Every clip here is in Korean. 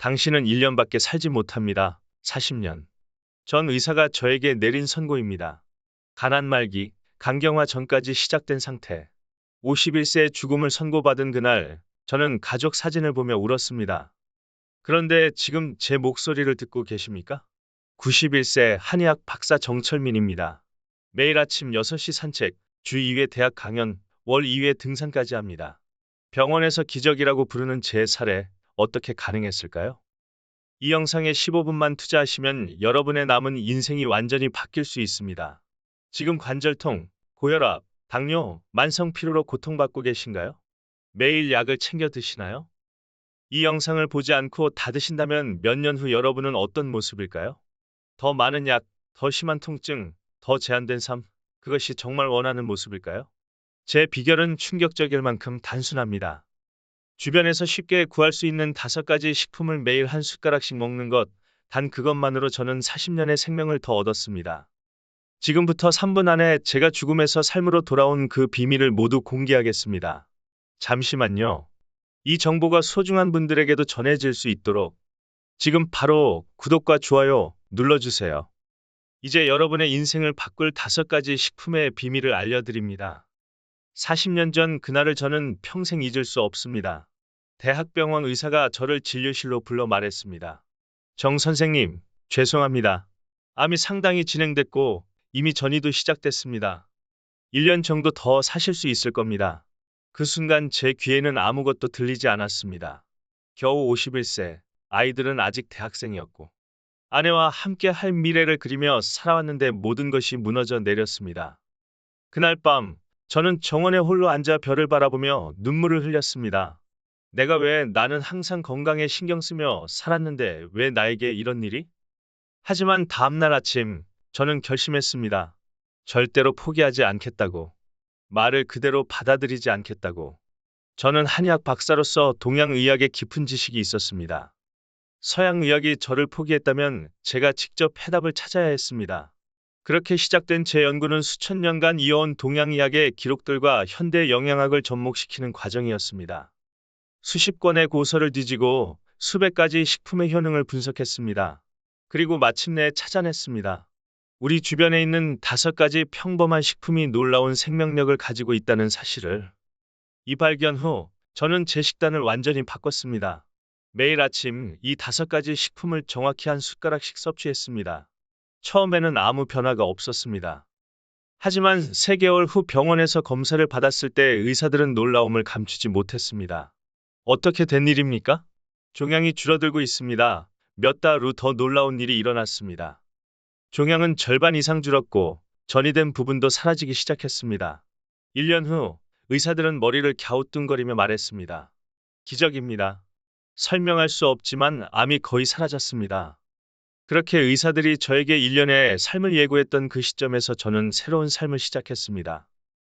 당신은 1년밖에 살지 못합니다. 40년. 전 의사가 저에게 내린 선고입니다. 가난 말기, 간경화 전까지 시작된 상태. 51세의 죽음을 선고받은 그날, 저는 가족 사진을 보며 울었습니다. 그런데 지금 제 목소리를 듣고 계십니까? 91세 한의학 박사 정철민입니다. 매일 아침 6시 산책, 주 2회 대학 강연, 월 2회 등산까지 합니다. 병원에서 기적이라고 부르는 제 사례, 어떻게 가능했을까요? 이 영상에 15분만 투자하시면 여러분의 남은 인생이 완전히 바뀔 수 있습니다. 지금 관절통, 고혈압, 당뇨, 만성 피로로 고통받고 계신가요? 매일 약을 챙겨 드시나요? 이 영상을 보지 않고 다 드신다면 몇 년 후 여러분은 어떤 모습일까요? 더 많은 약, 더 심한 통증, 더 제한된 삶, 그것이 정말 원하는 모습일까요? 제 비결은 충격적일 만큼 단순합니다. 주변에서 쉽게 구할 수 있는 5가지 식품을 매일 한 숟가락씩 먹는 것, 단 그것만으로 저는 40년의 생명을 더 얻었습니다. 지금부터 3분 안에 제가 죽음에서 삶으로 돌아온 그 비밀을 모두 공개하겠습니다. 잠시만요. 이 정보가 소중한 분들에게도 전해질 수 있도록 지금 바로 구독과 좋아요 눌러주세요. 이제 여러분의 인생을 바꿀 5가지 식품의 비밀을 알려드립니다. 40년 전 그날을 저는 평생 잊을 수 없습니다. 대학병원 의사가 저를 진료실로 불러 말했습니다. 정 선생님, 죄송합니다. 암이 상당히 진행됐고 이미 전이도 시작됐습니다. 1년 정도 더 사실 수 있을 겁니다. 그 순간 제 귀에는 아무것도 들리지 않았습니다. 겨우 51세, 아이들은 아직 대학생이었고 아내와 함께 할 미래를 그리며 살아왔는데 모든 것이 무너져 내렸습니다. 그날 밤, 저는 정원에 홀로 앉아 별을 바라보며 눈물을 흘렸습니다. 내가 왜 나는 항상 건강에 신경 쓰며 살았는데 왜 나에게 이런 일이? 하지만 다음날 아침, 저는 결심했습니다. 절대로 포기하지 않겠다고. 말을 그대로 받아들이지 않겠다고. 저는 한의학 박사로서 동양의학에 깊은 지식이 있었습니다. 서양의학이 저를 포기했다면 제가 직접 해답을 찾아야 했습니다. 그렇게 시작된 제 연구는 수천 년간 이어온 동양의학의 기록들과 현대 영양학을 접목시키는 과정이었습니다. 수십 권의 고서를 뒤지고 수백 가지 식품의 효능을 분석했습니다. 그리고 마침내 찾아냈습니다. 우리 주변에 있는 5가지 평범한 식품이 놀라운 생명력을 가지고 있다는 사실을. 이 발견 후 저는 제 식단을 완전히 바꿨습니다. 매일 아침 이 5가지 식품을 정확히 한 숟가락씩 섭취했습니다. 처음에는 아무 변화가 없었습니다. 하지만 3개월 후 병원에서 검사를 받았을 때 의사들은 놀라움을 감추지 못했습니다. 어떻게 된 일입니까? 종양이 줄어들고 있습니다. 몇 달 후 더 놀라운 일이 일어났습니다. 종양은 절반 이상 줄었고 전이된 부분도 사라지기 시작했습니다. 1년 후 의사들은 머리를 갸우뚱거리며 말했습니다. 기적입니다. 설명할 수 없지만 암이 거의 사라졌습니다. 그렇게 의사들이 저에게 1년의 삶을 예고했던 그 시점에서 저는 새로운 삶을 시작했습니다.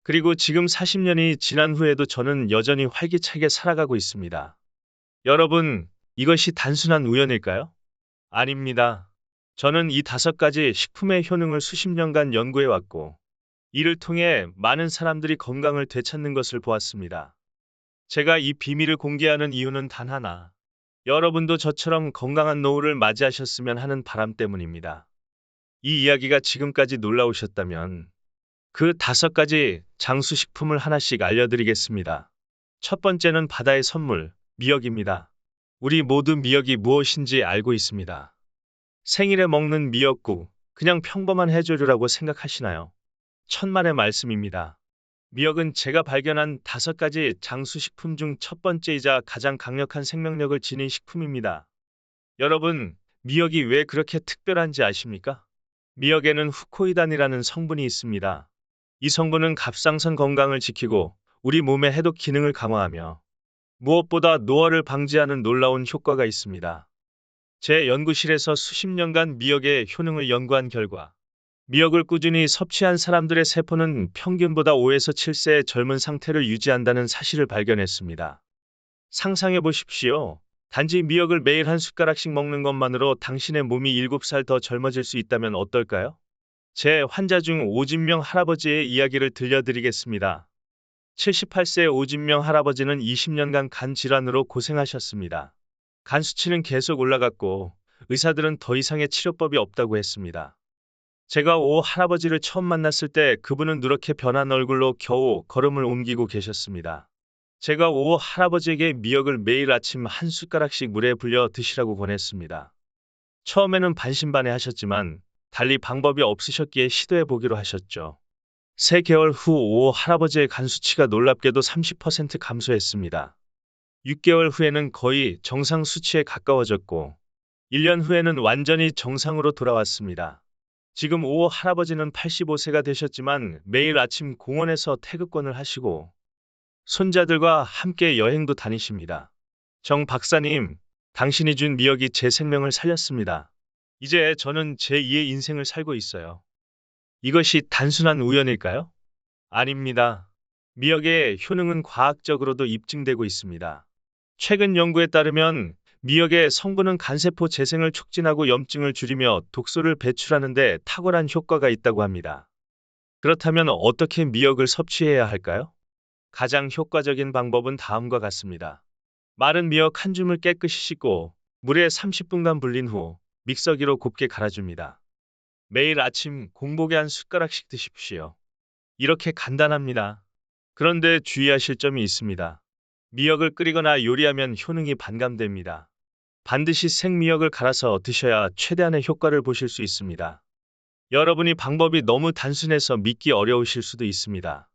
그리고 지금 40년이 지난 후에도 저는 여전히 활기차게 살아가고 있습니다. 여러분, 이것이 단순한 우연일까요? 아닙니다. 저는 이 5가지 식품의 효능을 수십 년간 연구해왔고, 이를 통해 많은 사람들이 건강을 되찾는 것을 보았습니다. 제가 이 비밀을 공개하는 이유는 단 하나. 여러분도 저처럼 건강한 노후를 맞이하셨으면 하는 바람 때문입니다. 이 이야기가 지금까지 놀라우셨다면 그 5가지 장수식품을 하나씩 알려드리겠습니다. 첫 번째는 바다의 선물, 미역입니다. 우리 모두 미역이 무엇인지 알고 있습니다. 생일에 먹는 미역국, 그냥 평범한 해조류라고 생각하시나요? 천만의 말씀입니다. 미역은 제가 발견한 5가지 장수식품 중 첫 번째이자 가장 강력한 생명력을 지닌 식품입니다. 여러분, 미역이 왜 그렇게 특별한지 아십니까? 미역에는 후코이단이라는 성분이 있습니다. 이 성분은 갑상선 건강을 지키고 우리 몸의 해독 기능을 강화하며 무엇보다 노화를 방지하는 놀라운 효과가 있습니다. 제 연구실에서 수십 년간 미역의 효능을 연구한 결과 미역을 꾸준히 섭취한 사람들의 세포는 평균보다 5에서 7세 젊은 상태를 유지한다는 사실을 발견했습니다. 상상해 보십시오. 단지 미역을 매일 한 숟가락씩 먹는 것만으로 당신의 몸이 7살 더 젊어질 수 있다면 어떨까요? 제 환자 중 오진명 할아버지의 이야기를 들려드리겠습니다. 78세 오진명 할아버지는 20년간 간 질환으로 고생하셨습니다. 간 수치는 계속 올라갔고 의사들은 더 이상의 치료법이 없다고 했습니다. 제가 오 할아버지를 처음 만났을 때 그분은 누렇게 변한 얼굴로 겨우 걸음을 옮기고 계셨습니다. 제가 오 할아버지에게 미역을 매일 아침 한 숟가락씩 물에 불려 드시라고 권했습니다. 처음에는 반신반의하셨지만 달리 방법이 없으셨기에 시도해 보기로 하셨죠. 3개월 후 오 할아버지의 간 수치가 놀랍게도 30% 감소했습니다. 6개월 후에는 거의 정상 수치에 가까워졌고 1년 후에는 완전히 정상으로 돌아왔습니다. 지금 오 할아버지는 85세가 되셨지만 매일 아침 공원에서 태극권을 하시고 손자들과 함께 여행도 다니십니다. 정 박사님, 당신이 준 미역이 제 생명을 살렸습니다. 이제 저는 제2의 인생을 살고 있어요. 이것이 단순한 우연일까요? 아닙니다. 미역의 효능은 과학적으로도 입증되고 있습니다. 최근 연구에 따르면 미역의 성분은 간세포 재생을 촉진하고 염증을 줄이며 독소를 배출하는 데 탁월한 효과가 있다고 합니다. 그렇다면 어떻게 미역을 섭취해야 할까요? 가장 효과적인 방법은 다음과 같습니다. 마른 미역 한 줌을 깨끗이 씻고 물에 30분간 불린 후 믹서기로 곱게 갈아줍니다. 매일 아침 공복에 한 숟가락씩 드십시오. 이렇게 간단합니다. 그런데 주의하실 점이 있습니다. 미역을 끓이거나 요리하면 효능이 반감됩니다. 반드시 생미역을 갈아서 드셔야 최대한의 효과를 보실 수 있습니다. 여러분이 방법이 너무 단순해서 믿기 어려우실 수도 있습니다.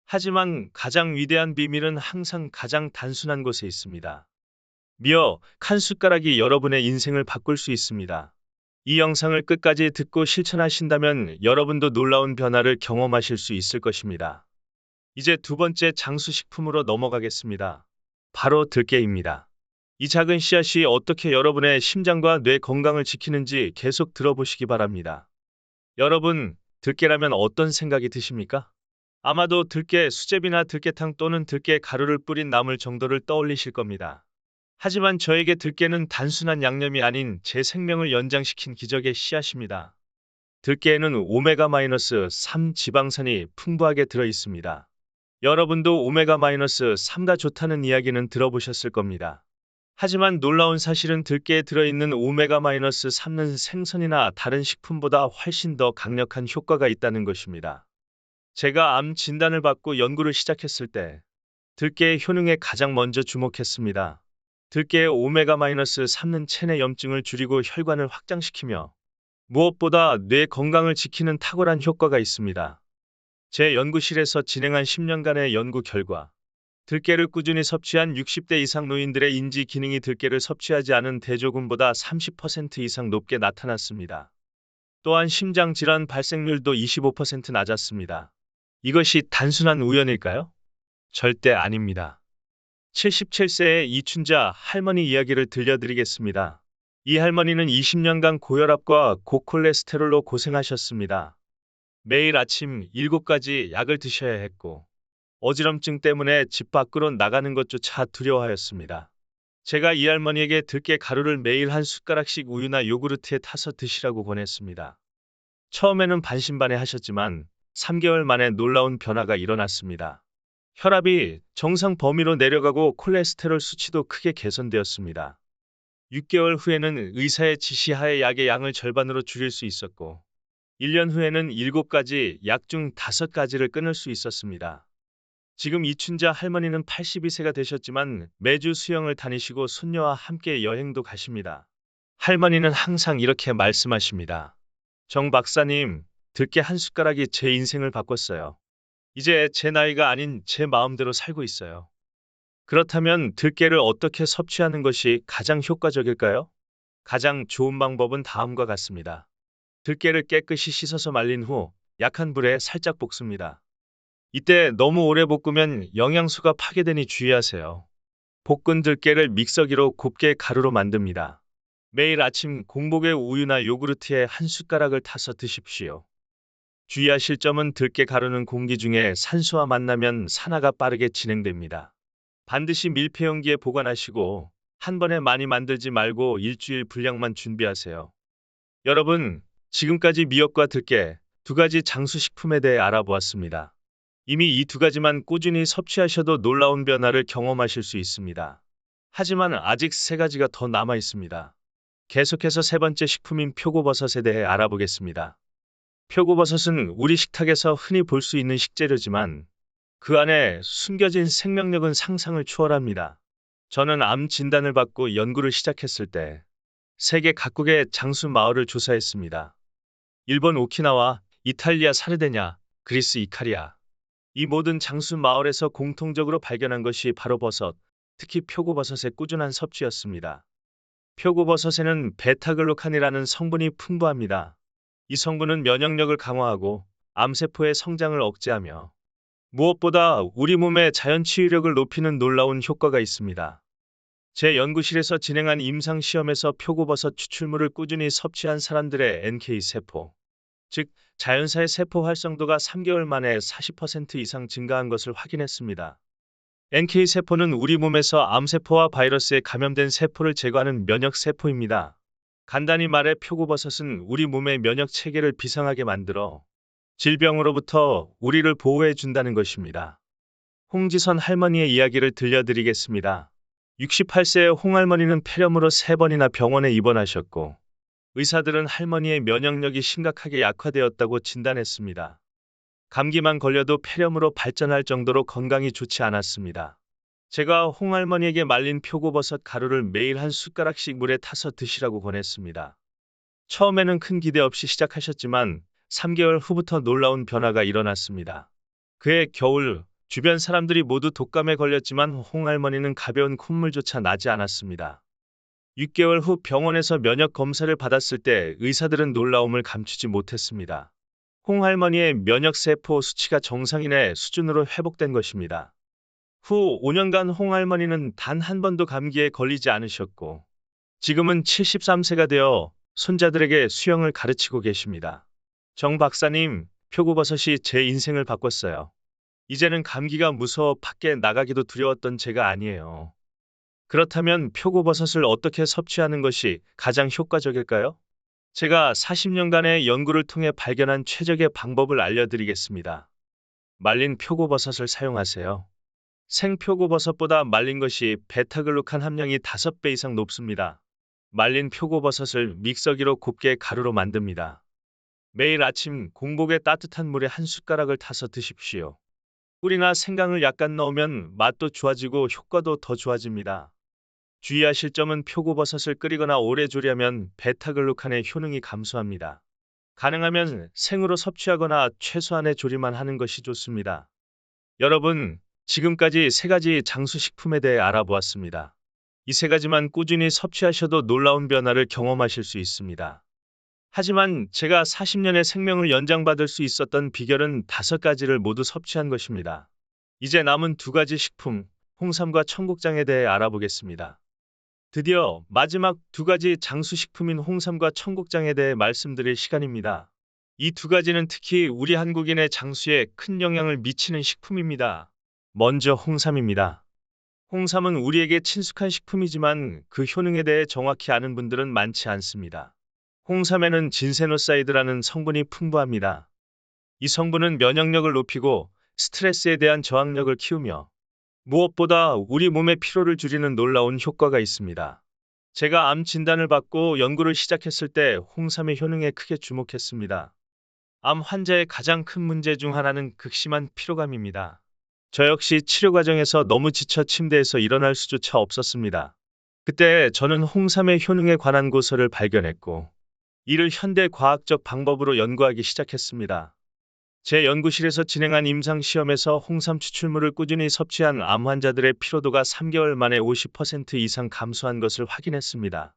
하지만 가장 위대한 비밀은 항상 가장 단순한 곳에 있습니다. 미역 한 숟가락이 여러분의 인생을 바꿀 수 있습니다. 이 영상을 끝까지 듣고 실천하신다면 여러분도 놀라운 변화를 경험하실 수 있을 것입니다. 이제 두 번째 장수식품으로 넘어가겠습니다. 바로 들깨입니다. 이 작은 씨앗이 어떻게 여러분의 심장과 뇌 건강을 지키는지 계속 들어보시기 바랍니다. 여러분, 들깨라면 어떤 생각이 드십니까? 아마도 들깨 수제비나 들깨탕 또는 들깨 가루를 뿌린 나물 정도를 떠올리실 겁니다. 하지만 저에게 들깨는 단순한 양념이 아닌 제 생명을 연장시킨 기적의 씨앗입니다. 들깨에는 오메가-3 지방산이 풍부하게 들어 있습니다. 여러분도 오메가-3가 좋다는 이야기는 들어보셨을 겁니다. 하지만 놀라운 사실은 들깨에 들어있는 오메가-3는 생선이나 다른 식품보다 훨씬 더 강력한 효과가 있다는 것입니다. 제가 암 진단을 받고 연구를 시작했을 때 들깨의 효능에 가장 먼저 주목했습니다. 들깨의 오메가-3는 체내 염증을 줄이고 혈관을 확장시키며 무엇보다 뇌 건강을 지키는 탁월한 효과가 있습니다. 제 연구실에서 진행한 10년간의 연구 결과 들깨를 꾸준히 섭취한 60대 이상 노인들의 인지 기능이 들깨를 섭취하지 않은 대조군보다 30% 이상 높게 나타났습니다. 또한 심장 질환 발생률도 25% 낮았습니다. 이것이 단순한 우연일까요? 절대 아닙니다. 77세의 이춘자 할머니 이야기를 들려드리겠습니다. 이 할머니는 20년간 고혈압과 고콜레스테롤로 고생하셨습니다. 매일 아침 7가지 약을 드셔야 했고 어지럼증 때문에 집 밖으로 나가는 것조차 두려워하였습니다. 제가 이 할머니에게 들깨 가루를 매일 한 숟가락씩 우유나 요구르트에 타서 드시라고 권했습니다. 처음에는 반신반의하셨지만 3개월 만에 놀라운 변화가 일어났습니다. 혈압이 정상 범위로 내려가고 콜레스테롤 수치도 크게 개선되었습니다. 6개월 후에는 의사의 지시하에 약의 양을 절반으로 줄일 수 있었고 1년 후에는 7가지 약 중 5가지를 끊을 수 있었습니다. 지금 이춘자 할머니는 82세가 되셨지만 매주 수영을 다니시고 손녀와 함께 여행도 가십니다. 할머니는 항상 이렇게 말씀하십니다. 정 박사님, 들깨 한 숟가락이 제 인생을 바꿨어요. 이제 제 나이가 아닌 제 마음대로 살고 있어요. 그렇다면 들깨를 어떻게 섭취하는 것이 가장 효과적일까요? 가장 좋은 방법은 다음과 같습니다. 들깨를 깨끗이 씻어서 말린 후 약한 불에 살짝 볶습니다. 이때 너무 오래 볶으면 영양소가 파괴되니 주의하세요. 볶은 들깨를 믹서기로 곱게 가루로 만듭니다. 매일 아침 공복에 우유나 요구르트에 한 숟가락을 타서 드십시오. 주의하실 점은 들깨 가루는 공기 중에 산소와 만나면 산화가 빠르게 진행됩니다. 반드시 밀폐용기에 보관하시고 한 번에 많이 만들지 말고 일주일 분량만 준비하세요. 여러분, 지금까지 미역과 들깨 2가지 장수식품에 대해 알아보았습니다. 이미 이 2가지만 꾸준히 섭취하셔도 놀라운 변화를 경험하실 수 있습니다. 하지만 아직 세 가지가 더 남아 있습니다. 계속해서 세 번째 식품인 표고버섯에 대해 알아보겠습니다. 표고버섯은 우리 식탁에서 흔히 볼 수 있는 식재료지만 그 안에 숨겨진 생명력은 상상을 초월합니다. 저는 암 진단을 받고 연구를 시작했을 때 세계 각국의 장수 마을을 조사했습니다. 일본 오키나와, 이탈리아 사르데냐, 그리스 이카리아. 이 모든 장수 마을에서 공통적으로 발견한 것이 바로 버섯, 특히 표고버섯의 꾸준한 섭취였습니다. 표고버섯에는 베타글루칸이라는 성분이 풍부합니다. 이 성분은 면역력을 강화하고 암세포의 성장을 억제하며 무엇보다 우리 몸의 자연 치유력을 높이는 놀라운 효과가 있습니다. 제 연구실에서 진행한 임상시험에서 표고버섯 추출물을 꾸준히 섭취한 사람들의 NK세포, 즉 자연사의 세포 활성도가 3개월 만에 40% 이상 증가한 것을 확인했습니다. NK세포는 우리 몸에서 암세포와 바이러스에 감염된 세포를 제거하는 면역세포입니다. 간단히 말해 표고버섯은 우리 몸의 면역 체계를 비상하게 만들어 질병으로부터 우리를 보호해 준다는 것입니다. 홍지선 할머니의 이야기를 들려드리겠습니다. 68세의 홍할머니는 폐렴으로 3번이나 병원에 입원하셨고 의사들은 할머니의 면역력이 심각하게 약화되었다고 진단했습니다. 감기만 걸려도 폐렴으로 발전할 정도로 건강이 좋지 않았습니다. 제가 홍할머니에게 말린 표고버섯 가루를 매일 한 숟가락씩 물에 타서 드시라고 권했습니다. 처음에는 큰 기대 없이 시작하셨지만 3개월 후부터 놀라운 변화가 일어났습니다. 그해 겨울 주변 사람들이 모두 독감에 걸렸지만 홍할머니는 가벼운 콧물조차 나지 않았습니다. 6개월 후 병원에서 면역 검사를 받았을 때 의사들은 놀라움을 감추지 못했습니다. 홍할머니의 면역세포 수치가 정상인의 수준으로 회복된 것입니다. 후 5년간 홍할머니는 단 한 번도 감기에 걸리지 않으셨고 지금은 73세가 되어 손자들에게 수영을 가르치고 계십니다. 정 박사님, 표고버섯이 제 인생을 바꿨어요. 이제는 감기가 무서워 밖에 나가기도 두려웠던 제가 아니에요. 그렇다면 표고버섯을 어떻게 섭취하는 것이 가장 효과적일까요? 제가 40년간의 연구를 통해 발견한 최적의 방법을 알려드리겠습니다. 말린 표고버섯을 사용하세요. 생표고버섯보다 말린 것이 베타글루칸 함량이 5배 이상 높습니다. 말린 표고버섯을 믹서기로 곱게 가루로 만듭니다. 매일 아침 공복에 따뜻한 물에 한 숟가락을 타서 드십시오. 꿀이나 생강을 약간 넣으면 맛도 좋아지고 효과도 더 좋아집니다. 주의하실 점은 표고버섯을 끓이거나 오래 조리하면 베타글루칸의 효능이 감소합니다. 가능하면 생으로 섭취하거나 최소한의 조리만 하는 것이 좋습니다. 여러분, 지금까지 3가지 장수식품에 대해 알아보았습니다. 이 3가지만 꾸준히 섭취하셔도 놀라운 변화를 경험하실 수 있습니다. 하지만 제가 40년의 생명을 연장받을 수 있었던 비결은 5가지를 모두 섭취한 것입니다. 이제 남은 2가지 식품, 홍삼과 청국장에 대해 알아보겠습니다. 드디어 마지막 2가지 장수식품인 홍삼과 청국장에 대해 말씀드릴 시간입니다. 이 2가지는 특히 우리 한국인의 장수에 큰 영향을 미치는 식품입니다. 먼저 홍삼입니다. 홍삼은 우리에게 친숙한 식품이지만 그 효능에 대해 정확히 아는 분들은 많지 않습니다. 홍삼에는 진세노사이드라는 성분이 풍부합니다. 이 성분은 면역력을 높이고 스트레스에 대한 저항력을 키우며 무엇보다 우리 몸의 피로를 줄이는 놀라운 효과가 있습니다. 제가 암 진단을 받고 연구를 시작했을 때 홍삼의 효능에 크게 주목했습니다. 암 환자의 가장 큰 문제 중 하나는 극심한 피로감입니다. 저 역시 치료 과정에서 너무 지쳐 침대에서 일어날 수조차 없었습니다. 그때 저는 홍삼의 효능에 관한 고서를 발견했고 이를 현대 과학적 방법으로 연구하기 시작했습니다. 제 연구실에서 진행한 임상시험에서 홍삼 추출물을 꾸준히 섭취한 암 환자들의 피로도가 3개월 만에 50% 이상 감소한 것을 확인했습니다.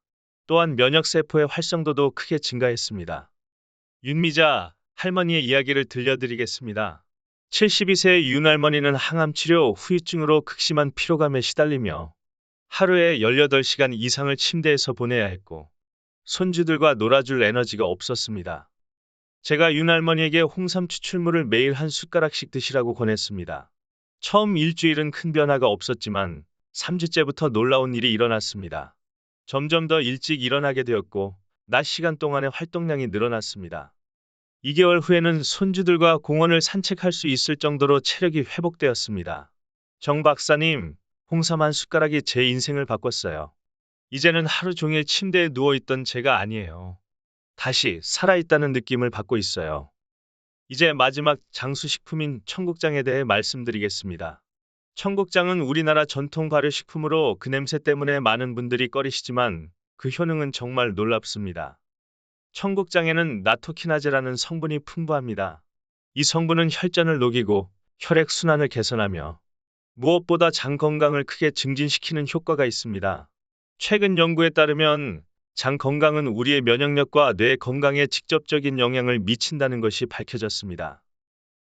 또한 면역세포의 활성도도 크게 증가했습니다. 윤미자 할머니의 이야기를 들려드리겠습니다. 72세의 윤할머니는 항암치료 후유증으로 극심한 피로감에 시달리며 하루에 18시간 이상을 침대에서 보내야 했고 손주들과 놀아줄 에너지가 없었습니다. 제가 윤할머니에게 홍삼 추출물을 매일 한 숟가락씩 드시라고 권했습니다. 처음 일주일은 큰 변화가 없었지만 3주째부터 놀라운 일이 일어났습니다. 점점 더 일찍 일어나게 되었고 낮 시간 동안의 활동량이 늘어났습니다. 2개월 후에는 손주들과 공원을 산책할 수 있을 정도로 체력이 회복되었습니다. 정 박사님, 홍삼 한 숟가락이 제 인생을 바꿨어요. 이제는 하루 종일 침대에 누워있던 제가 아니에요. 다시 살아있다는 느낌을 받고 있어요. 이제 마지막 장수식품인 청국장에 대해 말씀드리겠습니다. 청국장은 우리나라 전통 발효식품으로 그 냄새 때문에 많은 분들이 꺼리시지만 그 효능은 정말 놀랍습니다. 청국장에는 나토키나제라는 성분이 풍부합니다. 이 성분은 혈전을 녹이고 혈액순환을 개선하며 무엇보다 장 건강을 크게 증진시키는 효과가 있습니다. 최근 연구에 따르면 장 건강은 우리의 면역력과 뇌 건강에 직접적인 영향을 미친다는 것이 밝혀졌습니다.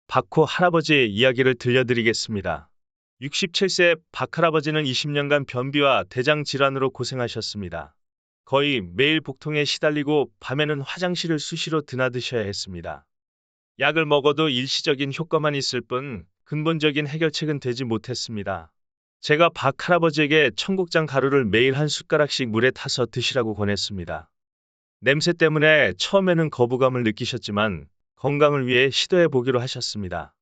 박호 할아버지의 이야기를 들려드리겠습니다. 67세 박 할아버지는 20년간 변비와 대장 질환으로 고생하셨습니다. 거의 매일 복통에 시달리고 밤에는 화장실을 수시로 드나드셔야 했습니다. 약을 먹어도 일시적인 효과만 있을 뿐 근본적인 해결책은 되지 못했습니다. 제가 박 할아버지에게 청국장 가루를 매일 한 숟가락씩 물에 타서 드시라고 권했습니다. 냄새 때문에 처음에는 거부감을 느끼셨지만 건강을 위해 시도해 보기로 하셨습니다.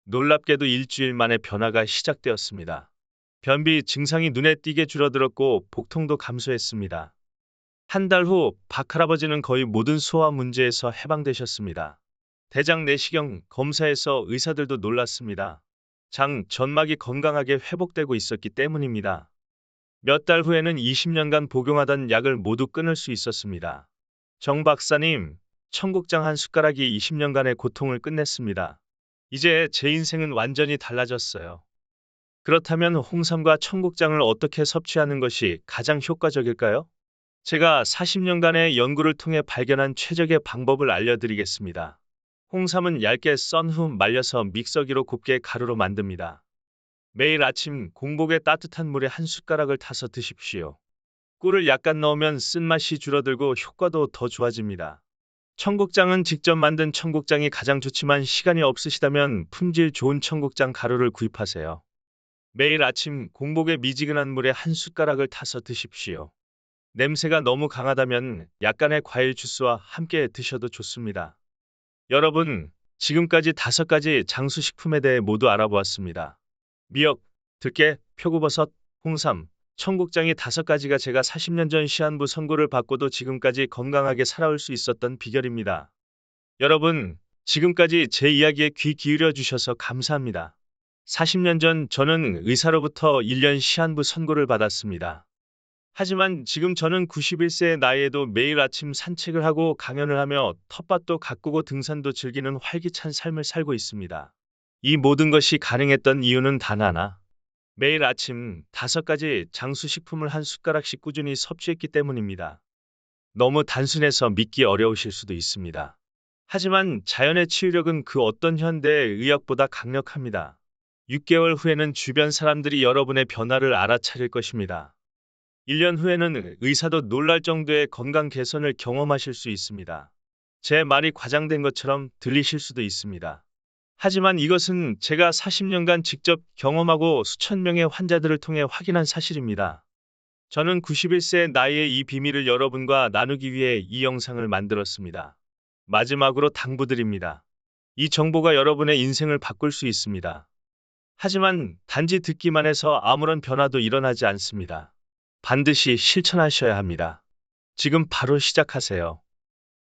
놀랍게도 일주일 만에 변화가 시작되었습니다. 변비 증상이 눈에 띄게 줄어들었고 복통도 감소했습니다. 한 달 후 박 할아버지는 거의 모든 소화 문제에서 해방되셨습니다. 대장 내시경 검사에서 의사들도 놀랐습니다. 장 전막이 건강하게 회복되고 있었기 때문입니다. 몇 달 후에는 20년간 복용하던 약을 모두 끊을 수 있었습니다. 정 박사님, 청국장 한 숟가락이 20년간의 고통을 끝냈습니다. 이제 제 인생은 완전히 달라졌어요. 그렇다면 홍삼과 청국장을 어떻게 섭취하는 것이 가장 효과적일까요? 제가 40년간의 연구를 통해 발견한 최적의 방법을 알려드리겠습니다. 홍삼은 얇게 썬 후 말려서 믹서기로 곱게 가루로 만듭니다. 매일 아침 공복에 따뜻한 물에 한 숟가락을 타서 드십시오. 꿀을 약간 넣으면 쓴맛이 줄어들고 효과도 더 좋아집니다. 청국장은 직접 만든 청국장이 가장 좋지만 시간이 없으시다면 품질 좋은 청국장 가루를 구입하세요. 매일 아침 공복에 미지근한 물에 한 숟가락을 타서 드십시오. 냄새가 너무 강하다면 약간의 과일 주스와 함께 드셔도 좋습니다. 여러분, 지금까지 5가지 장수식품에 대해 모두 알아보았습니다. 미역, 들깨, 표고버섯, 홍삼, 청국장이 5가지가 제가 40년 전 시한부 선고를 받고도 지금까지 건강하게 살아올 수 있었던 비결입니다. 여러분, 지금까지 제 이야기에 귀 기울여 주셔서 감사합니다. 40년 전 저는 의사로부터 1년 시한부 선고를 받았습니다. 하지만 지금 저는 91세의 나이에도 매일 아침 산책을 하고 강연을 하며 텃밭도 가꾸고 등산도 즐기는 활기찬 삶을 살고 있습니다. 이 모든 것이 가능했던 이유는 단 하나. 매일 아침 5가지 장수식품을 한 숟가락씩 꾸준히 섭취했기 때문입니다. 너무 단순해서 믿기 어려우실 수도 있습니다. 하지만 자연의 치유력은 그 어떤 현대 의학보다 강력합니다. 6개월 후에는 주변 사람들이 여러분의 변화를 알아차릴 것입니다. 1년 후에는 의사도 놀랄 정도의 건강 개선을 경험하실 수 있습니다. 제 말이 과장된 것처럼 들리실 수도 있습니다. 하지만 이것은 제가 40년간 직접 경험하고 수천 명의 환자들을 통해 확인한 사실입니다. 저는 91세의 나이에 이 비밀을 여러분과 나누기 위해 이 영상을 만들었습니다. 마지막으로 당부드립니다. 이 정보가 여러분의 인생을 바꿀 수 있습니다. 하지만 단지 듣기만 해서 아무런 변화도 일어나지 않습니다. 반드시 실천하셔야 합니다. 지금 바로 시작하세요.